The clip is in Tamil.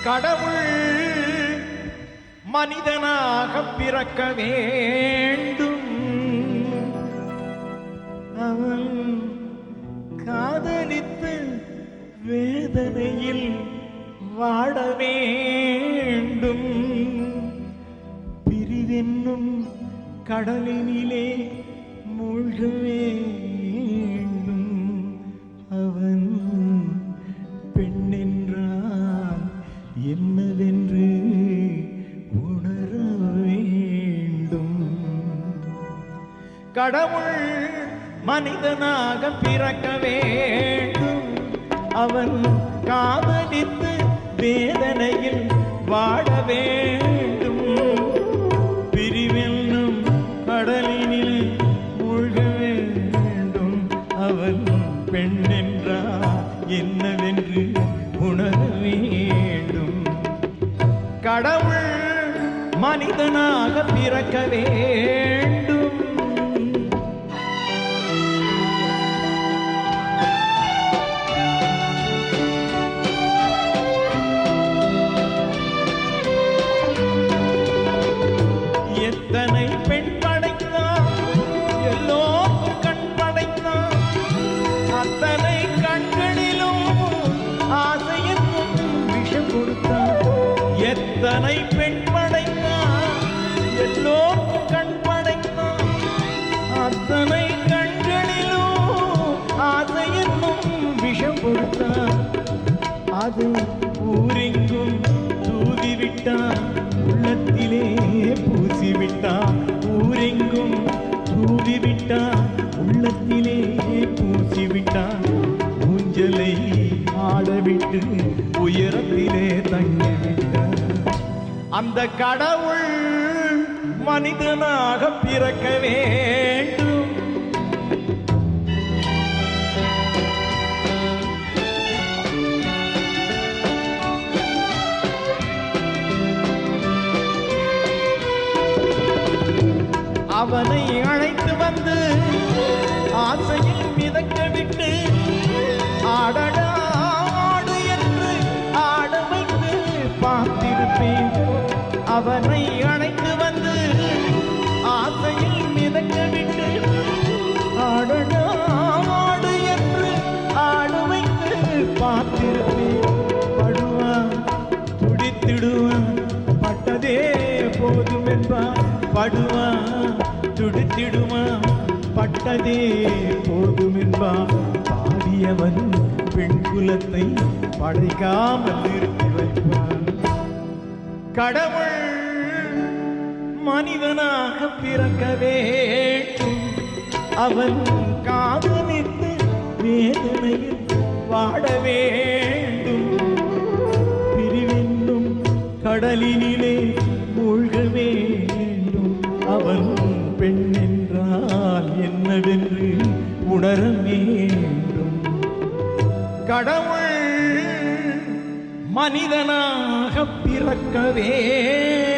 கடவுள் மனிதனாக பிறக்க வேண்டும். அவன் காதலித்து வேதனையில் வாட வேண்டும். பிரிவென்னும் கடலினிலே மூழ்க வேண்டும். அவன் பெண்ணென்றால் என்னவென்று உணர வேண்டும். கடவுள் மனிதனாக பிறக்க வேண்டும். அவன் காதலித்து வேதனையில் வாட வேண்டும். பிரிவென்னும் கடலினில் மூழ்க வேண்டும். அவன் பெண்ணென்றால் என்னவென்று உணர வேண்டும். கடவுள் மனிதனாக பிறக்க வேண்டும். எத்தனை பெண் படைத்தான், எல்லோருக்கும் கண் படைத்தான். அத்தனை கண்களிலும் ஆசையென்னும் விஷம் கொடுத்தான். எத்தனை பெண் படைத்தான், எல்லோருக்கும் கண் படைத்தான். அத்தனை கண்களிலும் ஆசையென்னும் விஷம் கொடுத்தான். அது ஊரெங்கும் தூவிவிட்டான், உள்ளத்திலே பூசிவிட்டான். ஊரெங்கும் தூவிவிட்டான், உள்ளத்திலே பூசிவிட்டான். ஊஞ்சலை ஆடவிட்டு உயரத்திலே தங்கிவிட்டான். அந்த கடவுள் மனிதனாக பிறக்க வேண்டும். அவனை அழைத்து வந்து ஆசையில் மிதக்க விட்டு ஆடடா ஆடு என்று ஆட வைத்து பார்த்திருப்பேன். அவனை அழைத்து வந்து ஆசையில் மிதக்க விட்டு ஆடடா ஆடு என்று ஆட வைத்து பார்த்திருப்பேன். படுவான் துடித்திடுவான், பட்டதே போதும் என்பான். படுவான் துடித்திடுவான், பட்டதே போதும் என்பான். பாடியவன் பெண் குலத்தை படைக்காமல் நிறுத்தி வைப்பான். கடவுள் மனிதனாக பிறக்க வேண்டும். அவன் காதலித்து வேதனையில் வாட வேண்டும். பிரிவென்னும் கடலினிலே மூழ்க வேண்டும். அவன் பெண் என்றால் என்னவென்று உணர வேண்டும். கடவுள் மனிதனாக பிறக்க வேண்டும்.